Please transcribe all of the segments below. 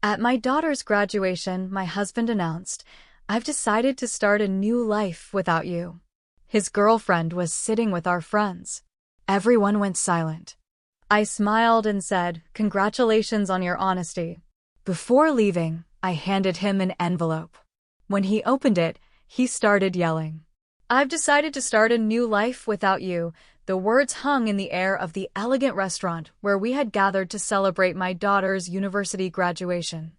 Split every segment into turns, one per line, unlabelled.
At my daughter's graduation, my husband announced, "I've decided to start a new life without you." His girlfriend was sitting with our friends. Everyone went silent. I smiled and said, "Congratulations on your honesty." Before leaving, I handed him an envelope. When he opened it, he started yelling, "I've decided to start a new life without you." The words hung in the air of the elegant restaurant where we had gathered to celebrate my daughter's university graduation.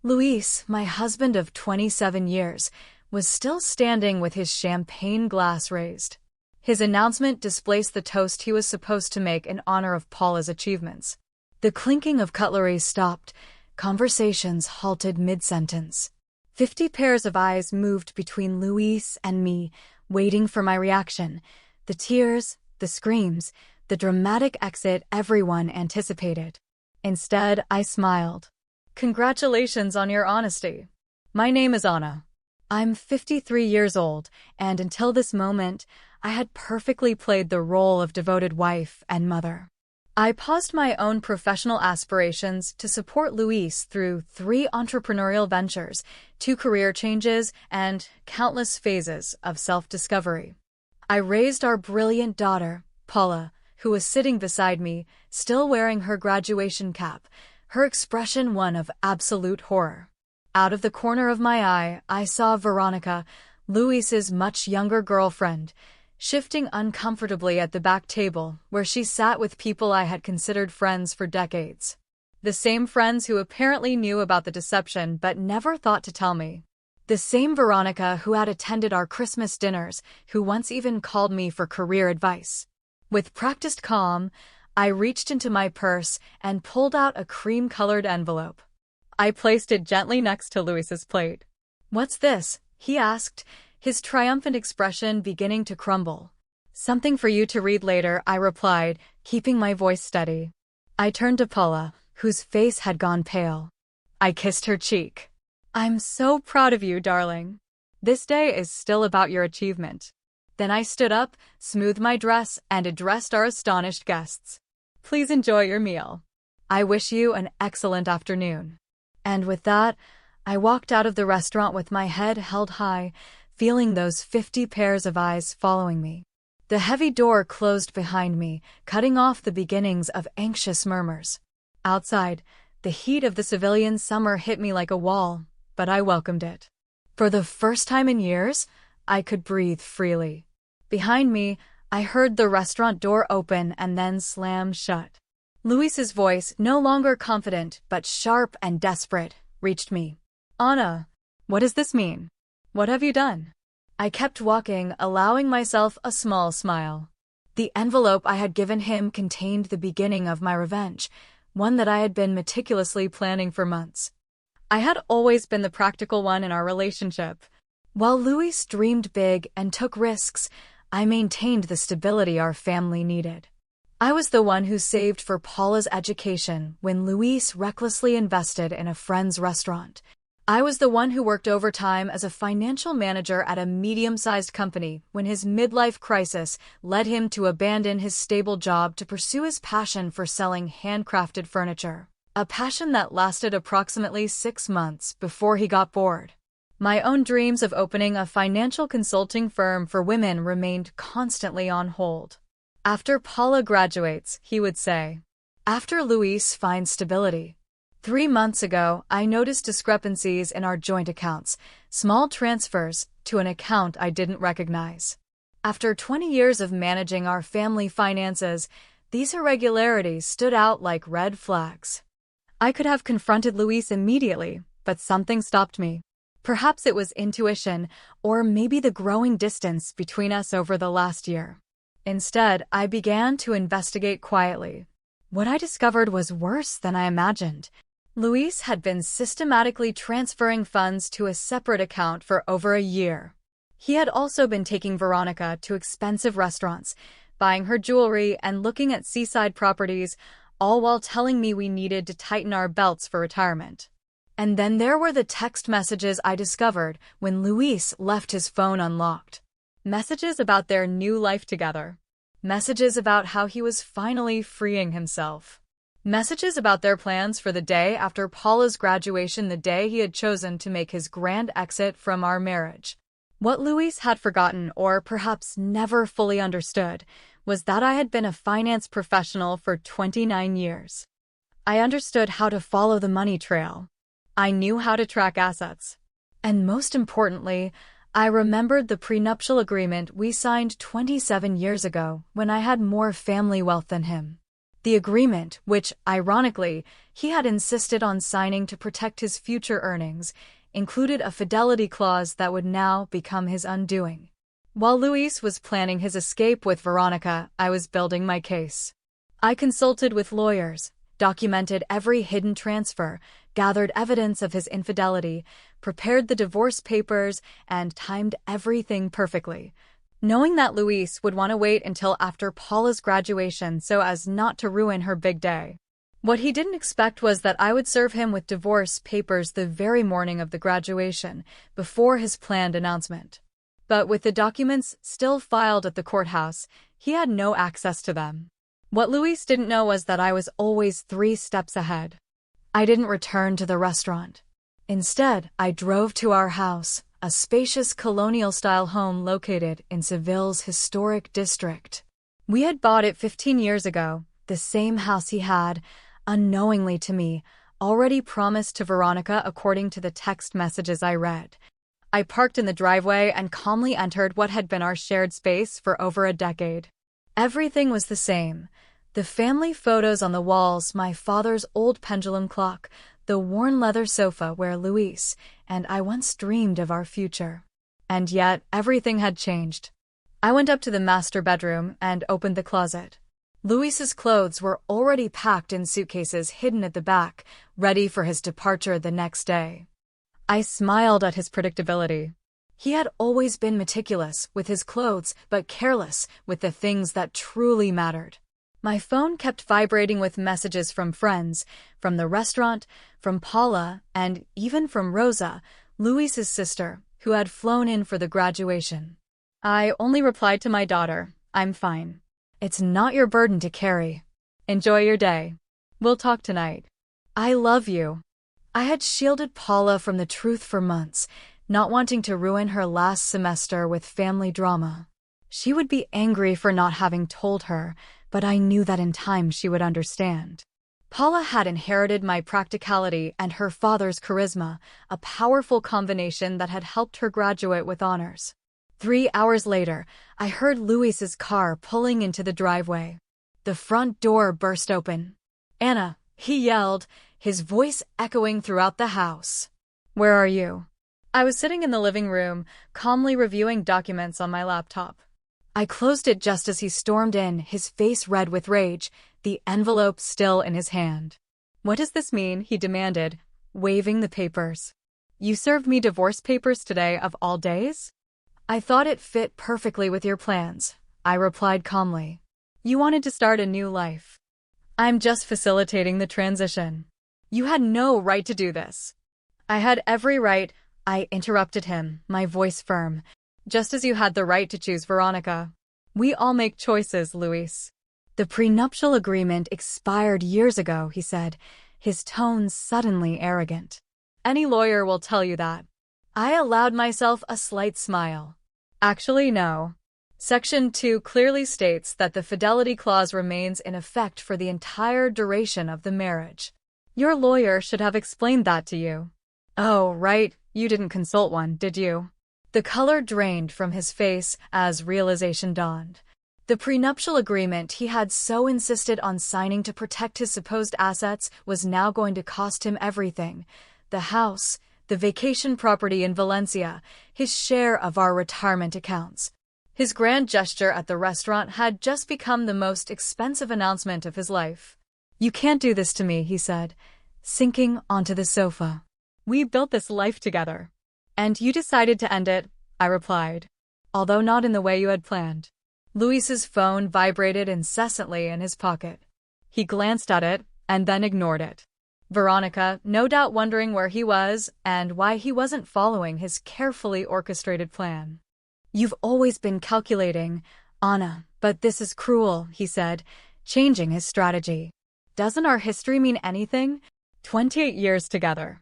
Luis, my husband of 27 years, was still standing with his champagne glass raised. His announcement displaced the toast he was supposed to make in honor of Paula's achievements. The clinking of cutlery stopped. Conversations halted mid-sentence. 50 pairs of eyes moved between Luis and me, waiting for my reaction. The tears, the screams, the dramatic exit everyone anticipated. Instead, I smiled. "Congratulations on your honesty. My name is Anna. I'm 53 years old, and until this moment, I had perfectly played the role of devoted wife and mother. I paused my own professional aspirations to support Luis through 3 entrepreneurial ventures, 2 career changes, and countless phases of self-discovery. I raised our brilliant daughter, Paula, who was sitting beside me, still wearing her graduation cap, her expression one of absolute horror. Out of the corner of my eye, I saw Veronica, Luis's much younger girlfriend, shifting uncomfortably at the back table where she sat with people I had considered friends for decades. The same friends who apparently knew about the deception but never thought to tell me. The same Veronica who had attended our Christmas dinners, who once even called me for career advice. With practiced calm, I reached into my purse and pulled out a cream-colored envelope. I placed it gently next to Luis's plate. "What's this?" he asked, his triumphant expression beginning to crumble. "Something for you to read later," I replied, keeping my voice steady. I turned to Paula, whose face had gone pale. I kissed her cheek. "I'm so proud of you, darling. This day is still about your achievement." Then I stood up, smoothed my dress, and addressed our astonished guests. "Please enjoy your meal. I wish you an excellent afternoon." And with that, I walked out of the restaurant with my head held high, feeling those 50 pairs of eyes following me. The heavy door closed behind me, cutting off the beginnings of anxious murmurs. Outside, the heat of the civilian summer hit me like a wall, but I welcomed it. For the first time in years, I could breathe freely. Behind me, I heard the restaurant door open and then slam shut. Luis's voice, no longer confident but sharp and desperate, reached me. "Anna, what does this mean? What have you done?" I kept walking, allowing myself a small smile. The envelope I had given him contained the beginning of my revenge, one that I had been meticulously planning for months. I had always been the practical one in our relationship. While Luis dreamed big and took risks, I maintained the stability our family needed. I was the one who saved for Paula's education when Luis recklessly invested in a friend's restaurant. I was the one who worked overtime as a financial manager at a medium-sized company when his midlife crisis led him to abandon his stable job to pursue his passion for selling handcrafted furniture. A passion that lasted approximately 6 months before he got bored. My own dreams of opening a financial consulting firm for women remained constantly on hold. "After Paula graduates," he would say. "After Luis finds stability." 3 months ago, I noticed discrepancies in our joint accounts, small transfers to an account I didn't recognize. After 20 years of managing our family finances, these irregularities stood out like red flags. I could have confronted Luis immediately, but something stopped me. Perhaps it was intuition, or maybe the growing distance between us over the last year. Instead, I began to investigate quietly. What I discovered was worse than I imagined. Luis had been systematically transferring funds to a separate account for over a year. He had also been taking Veronica to expensive restaurants, buying her jewelry and looking at seaside properties, all while telling me we needed to tighten our belts for retirement. And then there were the text messages I discovered when Luis left his phone unlocked. Messages about their new life together. Messages about how he was finally freeing himself. Messages about their plans for the day after Paula's graduation, the day he had chosen to make his grand exit from our marriage. What Luis had forgotten, or perhaps never fully understood, was that I had been a finance professional for 29 years. I understood how to follow the money trail. I knew how to track assets. And most importantly, I remembered the prenuptial agreement we signed 27 years ago when I had more family wealth than him. The agreement, which, ironically, he had insisted on signing to protect his future earnings, included a fidelity clause that would now become his undoing. While Luis was planning his escape with Veronica, I was building my case. I consulted with lawyers, documented every hidden transfer, gathered evidence of his infidelity, prepared the divorce papers, and timed everything perfectly, knowing that Luis would want to wait until after Paula's graduation so as not to ruin her big day. What he didn't expect was that I would serve him with divorce papers the very morning of the graduation, before his planned announcement. But with the documents still filed at the courthouse, he had no access to them. What Luis didn't know was that I was always 3 steps ahead. I didn't return to the restaurant. Instead, I drove to our house, a spacious colonial-style home located in Seville's historic district. We had bought it 15 years ago, the same house he had, unknowingly to me, already promised to Veronica according to the text messages I read. I parked in the driveway and calmly entered what had been our shared space for over a decade. Everything was the same. The family photos on the walls, my father's old pendulum clock, the worn leather sofa where Luis and I once dreamed of our future. And yet, everything had changed. I went up to the master bedroom and opened the closet. Luis's clothes were already packed in suitcases hidden at the back, ready for his departure the next day. I smiled at his predictability. He had always been meticulous with his clothes, but careless with the things that truly mattered. My phone kept vibrating with messages from friends, from the restaurant, from Paula, and even from Rosa, Luis's sister, who had flown in for the graduation. I only replied to my daughter, "I'm fine. It's not your burden to carry. Enjoy your day. We'll talk tonight. I love you." I had shielded Paula from the truth for months, not wanting to ruin her last semester with family drama. She would be angry for not having told her, but I knew that in time she would understand. Paula had inherited my practicality and her father's charisma, a powerful combination that had helped her graduate with honors. 3 hours later, I heard Luis's car pulling into the driveway. The front door burst open. "Anna," he yelled, his voice echoing throughout the house. "Where are you?" I was sitting in the living room, calmly reviewing documents on my laptop. I closed it just as he stormed in, his face red with rage, the envelope still in his hand. "What does this mean?" he demanded, waving the papers. "You served me divorce papers today of all days?" "I thought it fit perfectly with your plans," I replied calmly. "You wanted to start a new life. I'm just facilitating the transition. You had no right to do this." "I had every right," I interrupted him, my voice firm. "Just as you had the right to choose Veronica. We all make choices, Luis." "The prenuptial agreement expired years ago," he said, his tone suddenly arrogant. "Any lawyer will tell you that." I allowed myself a slight smile. "Actually, no. Section 2 clearly states that the fidelity clause remains in effect for the entire duration of the marriage. Your lawyer should have explained that to you." "Oh, right, you didn't consult one, did you?" The color drained from his face as realization dawned. The prenuptial agreement he had so insisted on signing to protect his supposed assets was now going to cost him everything: the house, the vacation property in Valencia, his share of our retirement accounts. His grand gesture at the restaurant had just become the most expensive announcement of his life. "You can't do this to me," he said, sinking onto the sofa. "We built this life together. And you decided to end it," I replied, "although not in the way you had planned." Luis's phone vibrated incessantly in his pocket. He glanced at it and then ignored it. Veronica, no doubt wondering where he was and why he wasn't following his carefully orchestrated plan. "You've always been calculating, Anna, but this is cruel," he said, changing his strategy. doesn't our history mean anything? 28 years together.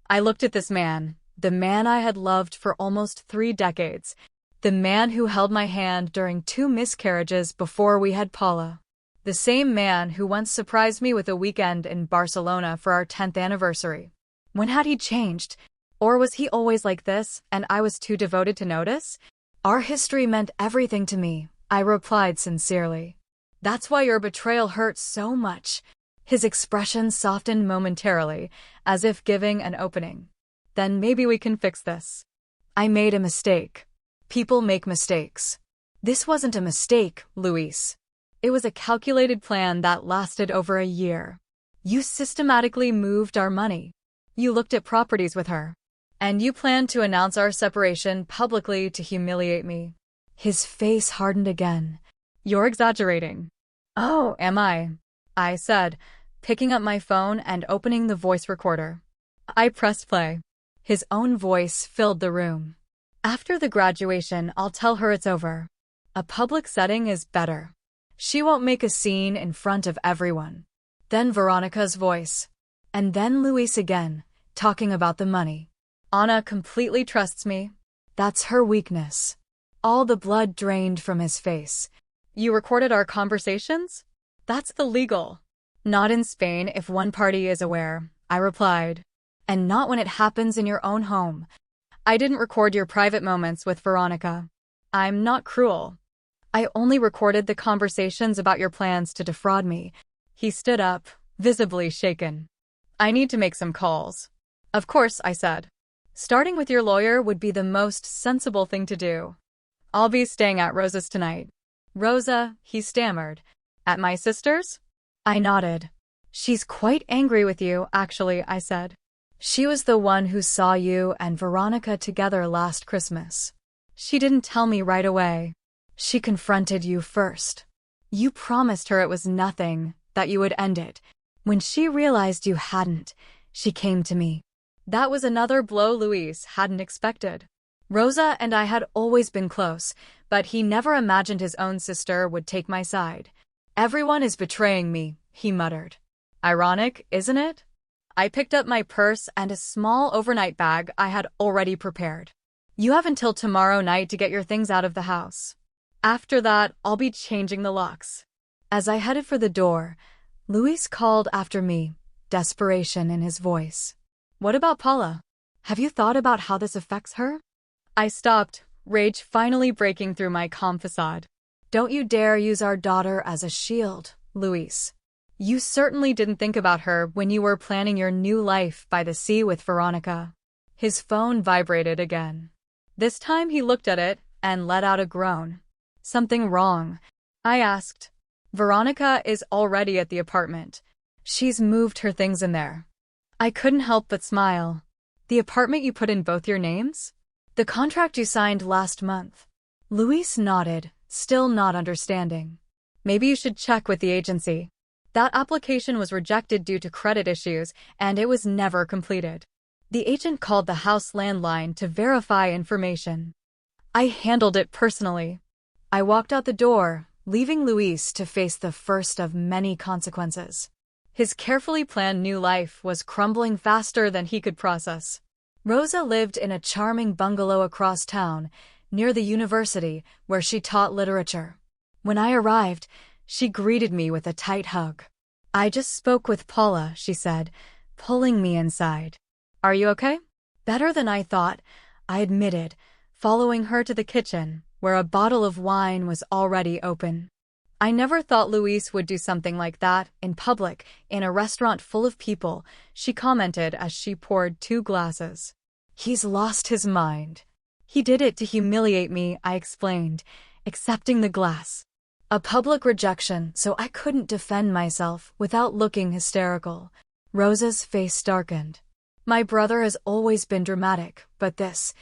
I looked at this man, the man I had loved for almost 3 decades, the man who held my hand during 2 miscarriages before we had Paula. The same man who once surprised me with a weekend in Barcelona for our 10th anniversary. When had he changed? Or was he always like this, and I was too devoted to notice? Our history meant everything to me, I replied sincerely. That's why your betrayal hurt so much. His expression softened momentarily, as if giving an opening. Then maybe we can fix this. I made a mistake. People make mistakes. This wasn't a mistake, Luis. It was a calculated plan that lasted over a year. You systematically moved our money. You looked at properties with her. And you planned to announce our separation publicly to humiliate me. His face hardened again. You're exaggerating. Oh, am I? I said, picking up my phone and opening the voice recorder. I pressed play. His own voice filled the room. After the graduation, I'll tell her it's over. A public setting is better. She won't make a scene in front of everyone. Then Veronica's voice. And then Luis again, talking about the money. Ana completely trusts me. That's her weakness. All the blood drained from his face. You recorded our conversations? That's illegal. Not in Spain if one party is aware, I replied. And not when it happens in your own home. I didn't record your private moments with Veronica. I'm not cruel. I only recorded the conversations about your plans to defraud me. He stood up, visibly shaken. I need to make some calls. Of course, I said. Starting with your lawyer would be the most sensible thing to do. I'll be staying at Rosa's tonight. Rosa, he stammered. At my sister's? I nodded. She's quite angry with you, actually, I said. She was the one who saw you and Veronica together last Christmas. She didn't tell me right away. She confronted you first. You promised her it was nothing, that you would end it. When she realized you hadn't, she came to me. That was another blow Luis hadn't expected. Rosa and I had always been close, but he never imagined his own sister would take my side. Everyone is betraying me, he muttered. Ironic, isn't it? I picked up my purse and a small overnight bag I had already prepared. You have until tomorrow night to get your things out of the house. After that, I'll be changing the locks. As I headed for the door, Luis called after me, desperation in his voice. What about Paula? Have you thought about how this affects her? I stopped, rage finally breaking through my calm facade. Don't you dare use our daughter as a shield, Luis. You certainly didn't think about her when you were planning your new life by the sea with Veronica. His phone vibrated again. This time he looked at it and let out a groan. Something wrong? I asked. Veronica is already at the apartment. She's moved her things in there. I couldn't help but smile. The apartment you put in both your names? The contract you signed last month. Luis nodded, still not understanding. Maybe you should check with the agency. That application was rejected due to credit issues, and it was never completed. The agent called the house landline to verify information. I handled it personally. I walked out the door, leaving Luis to face the first of many consequences. His carefully planned new life was crumbling faster than he could process. Rosa lived in a charming bungalow across town, near the university where she taught literature. When I arrived, she greeted me with a tight hug. I just spoke with Paula, she said, pulling me inside. Are you okay? Better than I thought, I admitted, following her to the kitchen, where a bottle of wine was already open. I never thought Luis would do something like that, in public, in a restaurant full of people, she commented as she poured 2 glasses. He's lost his mind. He did it to humiliate me, I explained, accepting the glass. A public rejection, so I couldn't defend myself without looking hysterical. Rosa's face darkened. My brother has always been dramatic, but this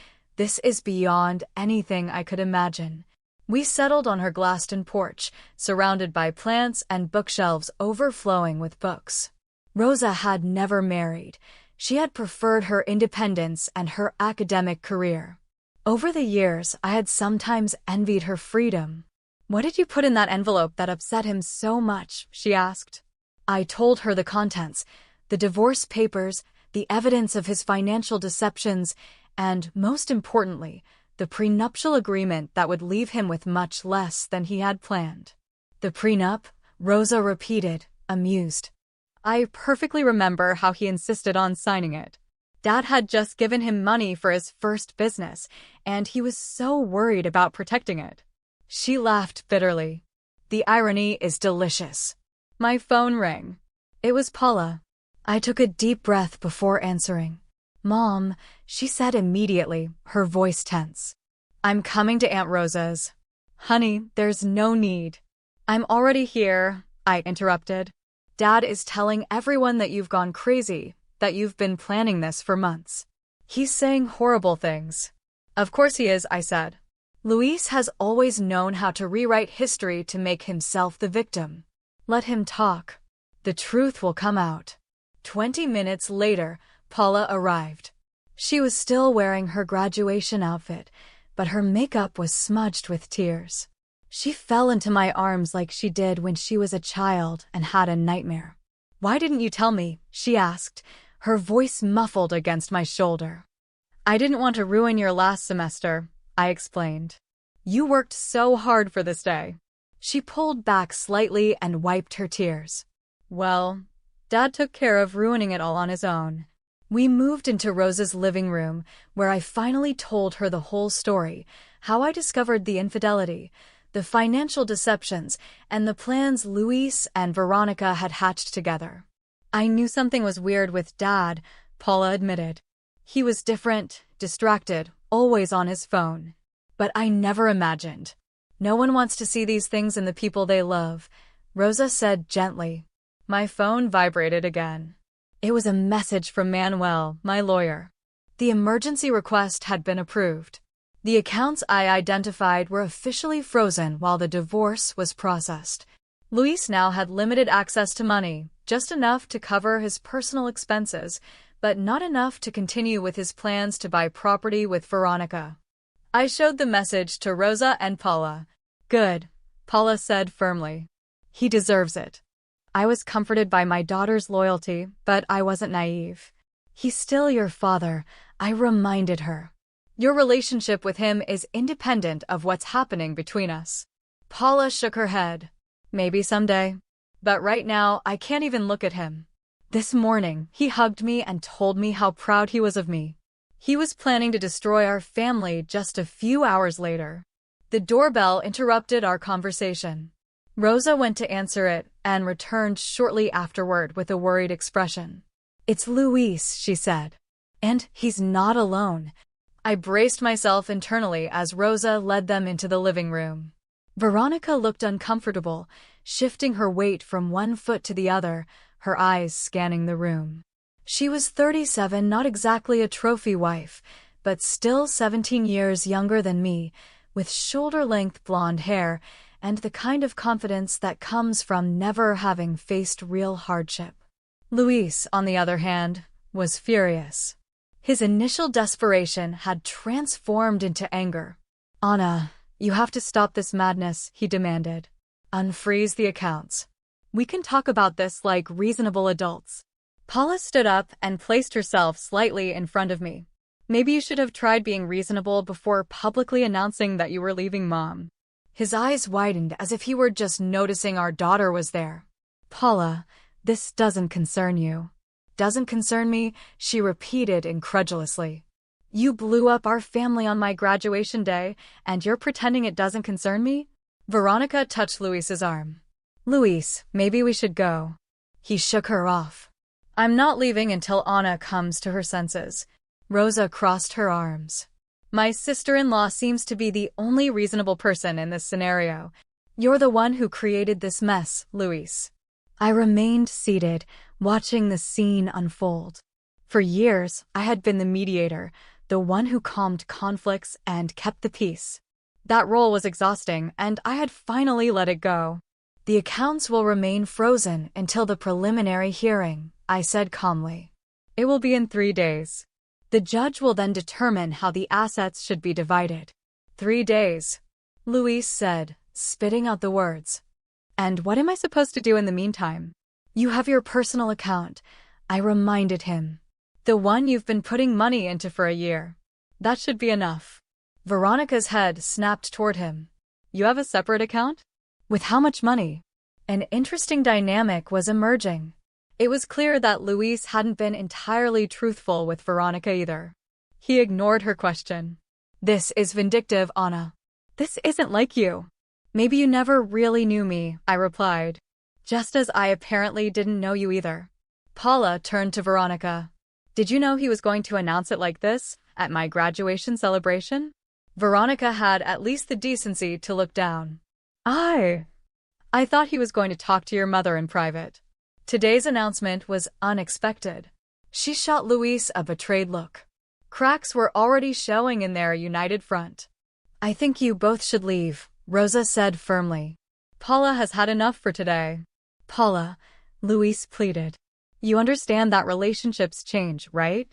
is beyond anything I could imagine. We settled on her glassed-in porch, surrounded by plants and bookshelves overflowing with books. Rosa had never married. She had preferred her independence and her academic career. Over the years, I had sometimes envied her freedom. What did you put in that envelope that upset him so much? She asked. I told her the contents, the divorce papers, the evidence of his financial deceptions, and, most importantly, the prenuptial agreement that would leave him with much less than he had planned. The prenup? Rosa repeated, amused. I perfectly remember how he insisted on signing it. Dad had just given him money for his first business, and he was so worried about protecting it. She laughed bitterly. The irony is delicious. My phone rang. It was Paula. I took a deep breath before answering. Mom, she said immediately, her voice tense. I'm coming to Aunt Rosa's. Honey, there's no need. I'm already here, I interrupted. Dad is telling everyone that you've gone crazy, that you've been planning this for months. He's saying horrible things. Of course he is, I said. Luis has always known how to rewrite history to make himself the victim. Let him talk. The truth will come out. 20 minutes later, Paula arrived. She was still wearing her graduation outfit, but her makeup was smudged with tears. She fell into my arms like she did when she was a child and had a nightmare. Why didn't you tell me? She asked, her voice muffled against my shoulder. I didn't want to ruin your last semester, I explained. You worked so hard for this day. She pulled back slightly and wiped her tears. Well, Dad took care of ruining it all on his own. We moved into Rosa's living room, where I finally told her the whole story, how I discovered the infidelity, the financial deceptions, and the plans Luis and Veronica had hatched together. I knew something was weird with Dad, Paula admitted. He was different, distracted, always on his phone. But I never imagined. No one wants to see these things in the people they love, Rosa said gently. My phone vibrated again. It was a message from Manuel, my lawyer. The emergency request had been approved. The accounts I identified were officially frozen while the divorce was processed. Luis now had limited access to money, just enough to cover his personal expenses, but not enough to continue with his plans to buy property with Veronica. I showed the message to Rosa and Paula. Good, Paula said firmly. He deserves it. I was comforted by my daughter's loyalty, but I wasn't naive. He's still your father, I reminded her. Your relationship with him is independent of what's happening between us. Paula shook her head. Maybe someday. But right now, I can't even look at him. This morning, he hugged me and told me how proud he was of me. He was planning to destroy our family just a few hours later. The doorbell interrupted our conversation. Rosa went to answer it and returned shortly afterward with a worried expression. It's Luis, she said. And he's not alone. I braced myself internally as Rosa led them into the living room. Veronica looked uncomfortable, shifting her weight from one foot to the other, her eyes scanning the room. She was 37, not exactly a trophy wife, but still 17 years younger than me, with shoulder-length blonde hair and the kind of confidence that comes from never having faced real hardship. Luis, on the other hand, was furious. His initial desperation had transformed into anger. Anna, you have to stop this madness, he demanded. Unfreeze the accounts. We can talk about this like reasonable adults. Paula stood up and placed herself slightly in front of me. Maybe you should have tried being reasonable before publicly announcing that you were leaving Mom. His eyes widened as if he were just noticing our daughter was there. Paula, this doesn't concern you. Doesn't concern me, she repeated incredulously. You blew up our family on my graduation day, and you're pretending it doesn't concern me? Veronica touched Luis's arm. Luis, maybe we should go. He shook her off. I'm not leaving until Anna comes to her senses. Rosa crossed her arms. My sister-in-law seems to be the only reasonable person in this scenario. You're the one who created this mess, Luis. I remained seated, watching the scene unfold. For years, I had been the mediator, the one who calmed conflicts and kept the peace. That role was exhausting, and I had finally let it go. The accounts will remain frozen until the preliminary hearing, I said calmly. It will be in 3 days. The judge will then determine how the assets should be divided. 3 days, Luis said, spitting out the words. And what am I supposed to do in the meantime? You have your personal account, I reminded him. The one you've been putting money into for a year. That should be enough. Veronica's head snapped toward him. You have a separate account? With how much money? An interesting dynamic was emerging. It was clear that Luis hadn't been entirely truthful with Veronica either. He ignored her question. This is vindictive, Anna. This isn't like you. Maybe you never really knew me, I replied. Just as I apparently didn't know you either. Paula turned to Veronica. Did you know he was going to announce it like this, at my graduation celebration? Veronica had at least the decency to look down. I thought he was going to talk to your mother in private. Today's announcement was unexpected. She shot Luis a betrayed look. Cracks were already showing in their united front. I think you both should leave, Rosa said firmly. Paula has had enough for today. Paula, Luis pleaded. You understand that relationships change, right?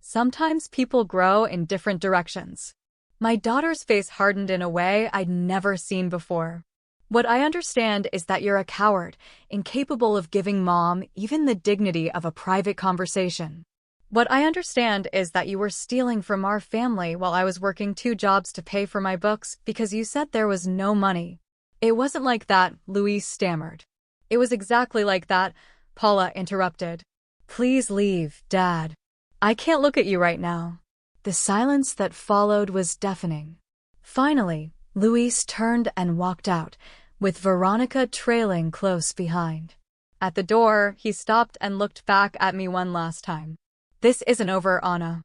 Sometimes people grow in different directions. My daughter's face hardened in a way I'd never seen before. What I understand is that you're a coward, incapable of giving Mom even the dignity of a private conversation. What I understand is that you were stealing from our family while I was working 2 jobs to pay for my books because you said there was no money. It wasn't like that, Luis stammered. It was exactly like that, Paula interrupted. Please leave, Dad. I can't look at you right now. The silence that followed was deafening. Finally, Luis turned and walked out, with Veronica trailing close behind. At the door, he stopped and looked back at me one last time. This isn't over, Anna.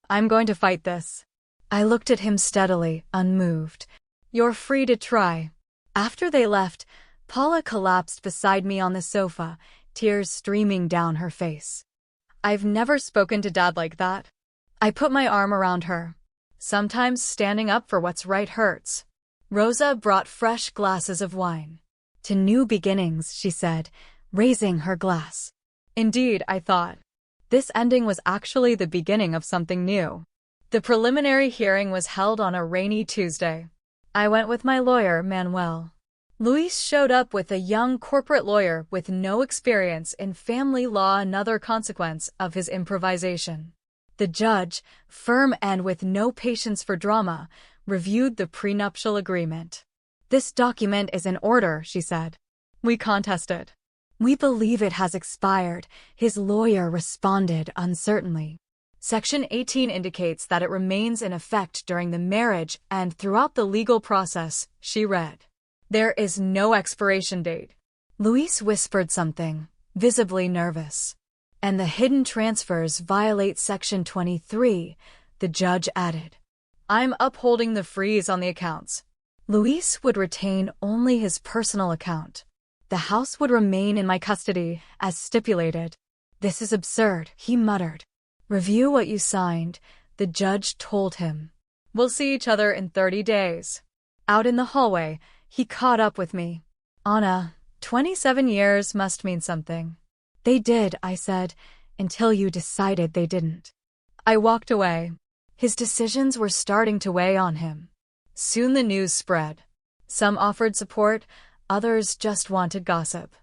I'm going to fight this. I looked at him steadily, unmoved. You're free to try. After they left, Paula collapsed beside me on the sofa, tears streaming down her face. I've never spoken to Dad like that. I put my arm around her. Sometimes standing up for what's right hurts. Rosa brought fresh glasses of wine. To new beginnings, she said, raising her glass. Indeed, I thought. This ending was actually the beginning of something new. The preliminary hearing was held on a rainy Tuesday. I went with my lawyer, Manuel. Luis showed up with a young corporate lawyer with no experience in family law, another consequence of his improvisation. The judge, firm and with no patience for drama, reviewed the prenuptial agreement. This document is in order, she said. We contest it. We believe it has expired, his lawyer responded uncertainly. Section 18 indicates that it remains in effect during the marriage and throughout the legal process, she read. There is no expiration date. Luis whispered something, visibly nervous. And the hidden transfers violate Section 23, the judge added. I'm upholding the freeze on the accounts. Luis would retain only his personal account. The house would remain in my custody, as stipulated. This is absurd, he muttered. Review what you signed, the judge told him. We'll see each other in 30 days. Out in the hallway, he caught up with me. Anna, 27 years must mean something. They did, I said, until you decided they didn't. I walked away. His decisions were starting to weigh on him. Soon the news spread. Some offered support, others just wanted gossip.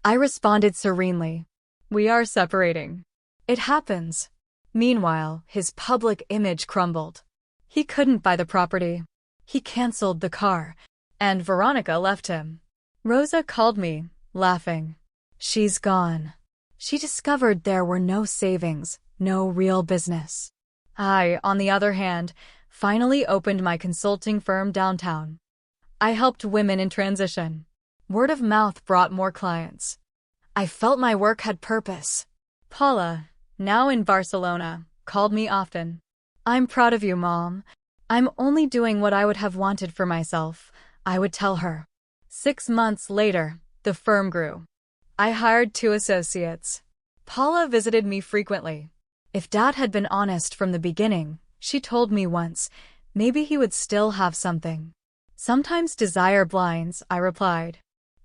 I responded serenely. We are separating. It happens. Meanwhile, his public image crumbled. He couldn't buy the property. He canceled the car, and Veronica left him. Rosa called me, laughing. She's gone. She discovered there were no savings, no real business. I, on the other hand, finally opened my consulting firm downtown. I helped women in transition. Word of mouth brought more clients. I felt my work had purpose. Paula, now in Barcelona, called me often. I'm proud of you, Mom. I'm only doing what I would have wanted for myself, I would tell her. 6 months later, the firm grew. I hired 2 associates. Paula visited me frequently. If Dad had been honest from the beginning, she told me once, maybe he would still have something. Sometimes desire blinds, I replied.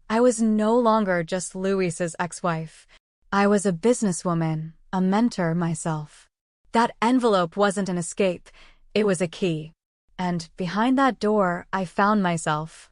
I was no longer just Luis's ex-wife. I was a businesswoman, a mentor myself. That envelope wasn't an escape, it was a key. And behind that door, I found myself.